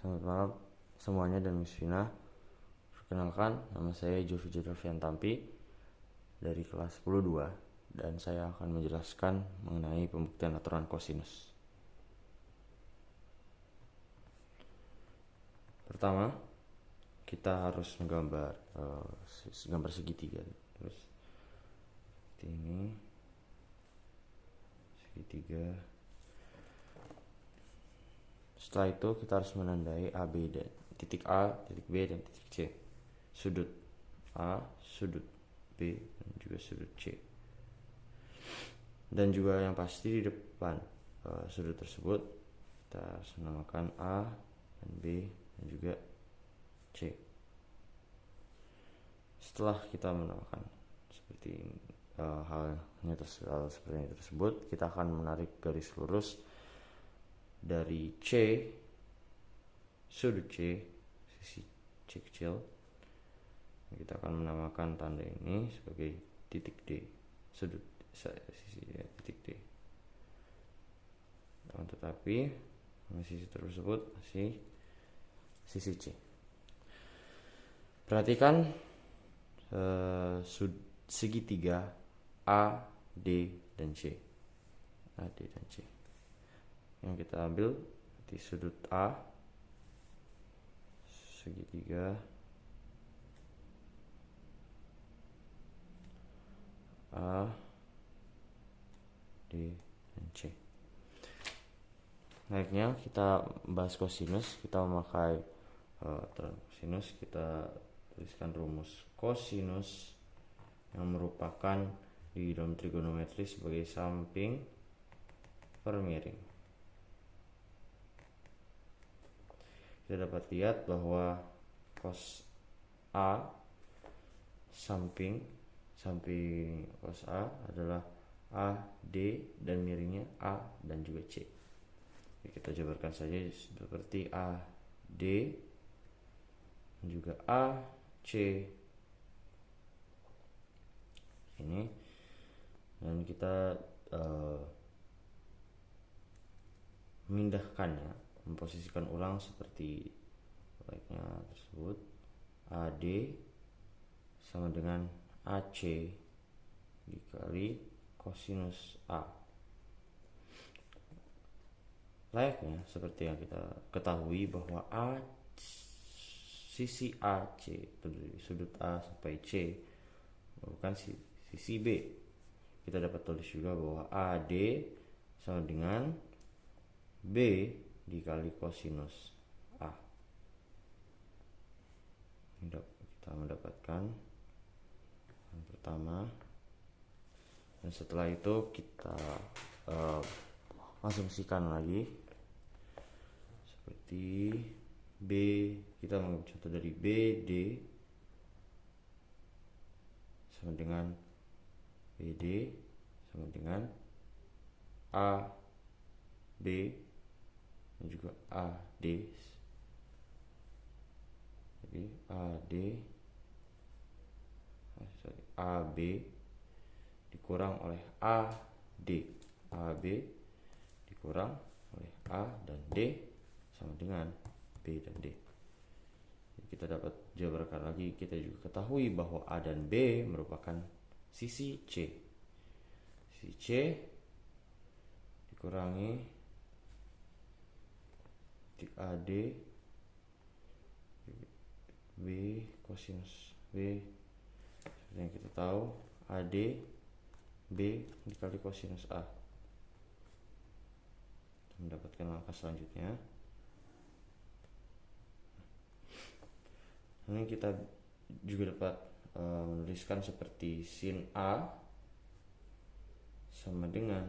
Selamat malam semuanya dan Miss Vina. Perkenalkan, nama saya Jovi Jodovian Tampi dari kelas 10-2 dan saya akan menjelaskan mengenai pembuktian aturan kosinus. Pertama, kita harus menggambar gambar segitiga. Terus seperti ini, segitiga. Setelah itu kita harus menandai A, B, dan titik A, titik B, dan titik C. Sudut A, sudut B, dan juga sudut C. Dan juga yang pasti di depan sudut tersebut kita harus menamakan A dan B dan juga C. Setelah kita menamakan seperti halnya seperti ini tersebut, kita akan menarik garis lurus dari C, sudut C, sisi C kecil. Kita akan menamakan tanda ini sebagai titik D, sudut sisi titik D. Tetapi sisi tersebut masih sisi C. Perhatikan segitiga A, D, dan C. A, D, dan C. Yang kita ambil di sudut A, segitiga A, D, dan C. Naiknya kita bahas kosinus, kita memakai kosinus, kita tuliskan rumus kosinus yang merupakan di dalam trigonometri sebagai samping per miring. Kita dapat lihat bahwa cos A samping cos A adalah A, D, dan miringnya A dan juga C. Jadi kita jabarkan saja seperti A, D, dan juga A, C ini, dan kita memindahkannya, memposisikan ulang seperti baiknya tersebut. AD sama dengan AC dikali kosinus A. Layaknya seperti yang kita ketahui bahwa sisi AC dari sudut A sampai C merupakan sisi B. Kita dapat tulis juga bahwa AD sama dengan B dikali kosinus A. Kita mendapatkan yang pertama, dan setelah itu kita asumsikan lagi seperti B. Kita mengambil contoh dari BD sama dengan BD sama dengan AB dan juga AD. Jadi AB dikurang oleh AD. AB dikurang oleh A dan D sama dengan B dan D. Jadi kita dapat jabarkan lagi, kita juga ketahui bahwa A dan B merupakan sisi C. Sisi C dikurangi AD B kosinus B. Seperti yang kita tahu, AD B dikali kosinus A. Kita mendapatkan langkah selanjutnya. Ini kita juga dapat menuliskan seperti sin A sama dengan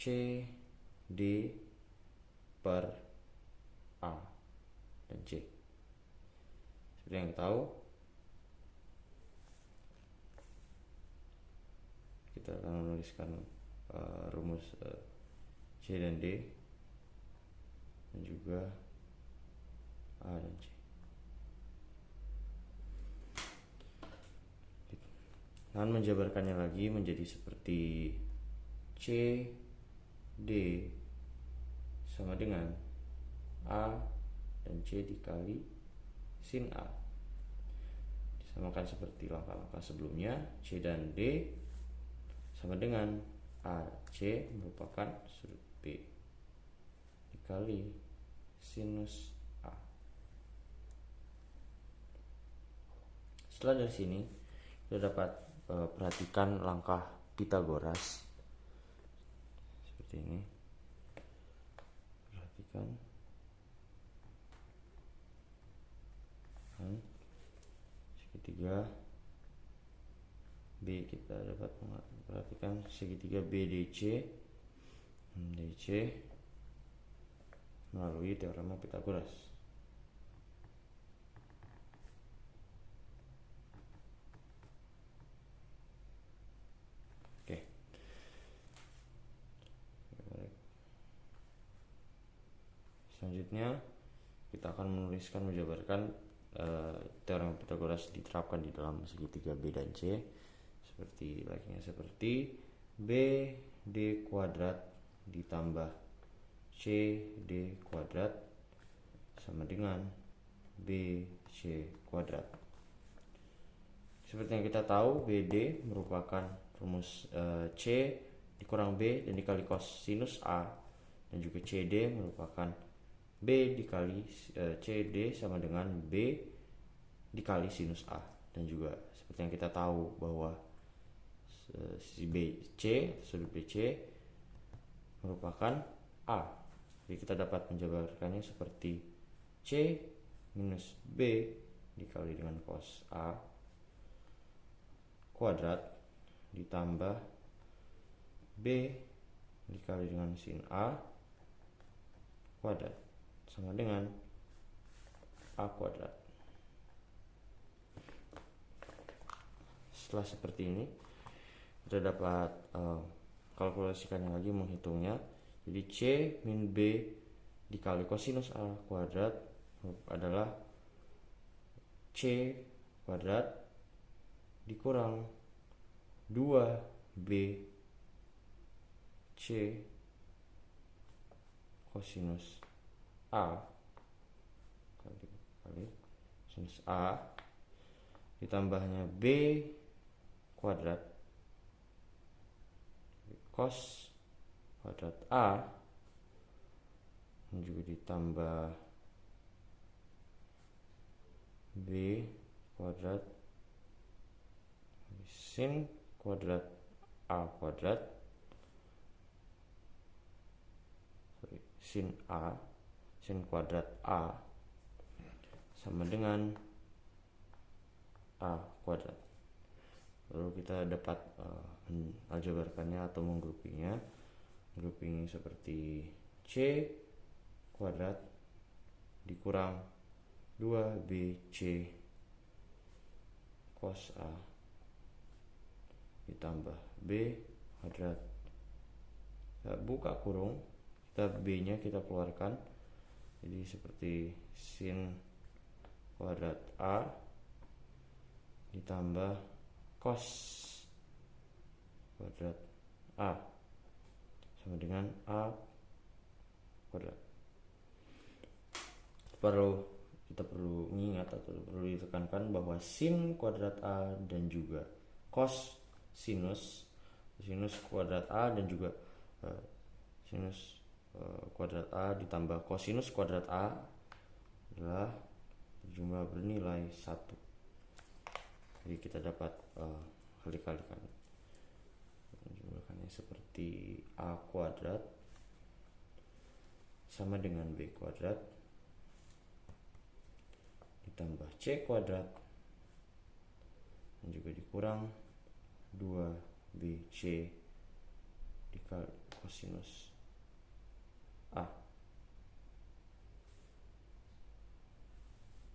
C D per A dan C. Seperti yang kita tahu, kita akan menuliskan rumus C dan D dan juga A dan C. Dan menjabarkannya lagi menjadi seperti C D sama dengan A dan C dikali sin A. Disamakan seperti langkah-langkah sebelumnya, C dan D sama dengan AC merupakan sudut B dikali sinus A. Setelah dari sini kita dapat perhatikan langkah Pitagoras seperti ini. Perhatikan segitiga B, kita dapat perhatikan segitiga BDC melalui teorema Pitagoras. Oke. Selanjutnya kita akan menjabarkan teorema Pitagoras diterapkan di dalam segitiga B dan C seperti BD kuadrat ditambah CD kuadrat sama dengan BC kuadrat. Seperti yang kita tahu, BD merupakan rumus C dikurang B dan dikali kosinus A, dan juga CD merupakan B dikali CD sama dengan B dikali sinus A. Dan juga seperti yang kita tahu bahwa sisi BC, sudut BC merupakan A. Jadi kita dapat menjabarkannya seperti C minus B dikali dengan cos A kuadrat ditambah B dikali dengan sin A kuadrat sama dengan A kuadrat. Setelah seperti ini, kita dapat kalkulasikannya lagi, menghitungnya. Jadi C min B dikali kosinus A kuadrat adalah C kuadrat dikurang 2B C kosinus A kali sinus A ditambahnya B kuadrat cos kuadrat A dan juga ditambah B kuadrat sin kuadrat A kuadrat sin kuadrat A sama dengan A kuadrat. Lalu kita dapat aljabarkannya atau menggrupinya. Grouping seperti C kuadrat dikurang 2BC cos A ditambah B kuadrat, kita buka kurung, kita B nya kita keluarkan, jadi seperti sin kuadrat A ditambah cos kuadrat A sama dengan A kuadrat. Kita perlu mengingat atau perlu ditekankan bahwa sin kuadrat A dan juga cos sinus kuadrat A dan juga sinus kuadrat A ditambah kosinus kuadrat A adalah berjumlah bernilai 1. Jadi kita dapat kali-kalikan menjumlahkannya seperti A kuadrat sama dengan B kuadrat ditambah C kuadrat dan juga dikurang 2BC dikali kosinus A,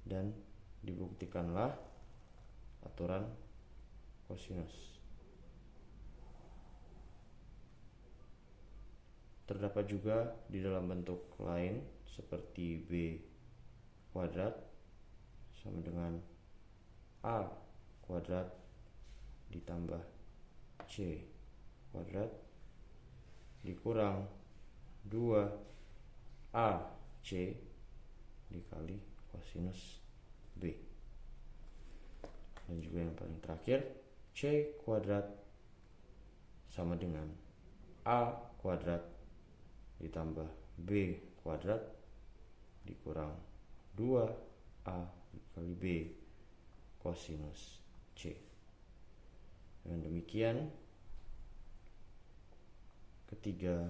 dan dibuktikanlah aturan kosinus. Terdapat juga di dalam bentuk lain seperti B kuadrat sama dengan A kuadrat ditambah C kuadrat dikurang 2AC dikali kosinus B. Dan juga yang paling terakhir, C kuadrat sama dengan A kuadrat ditambah B kuadrat dikurang 2A dikali B kosinus C. Dengan demikian, ketiga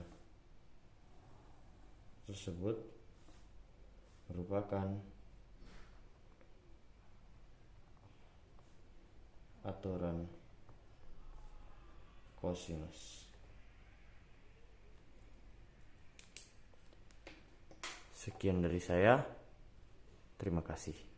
tersebut merupakan aturan kosinus. Sekian dari saya. Terima kasih.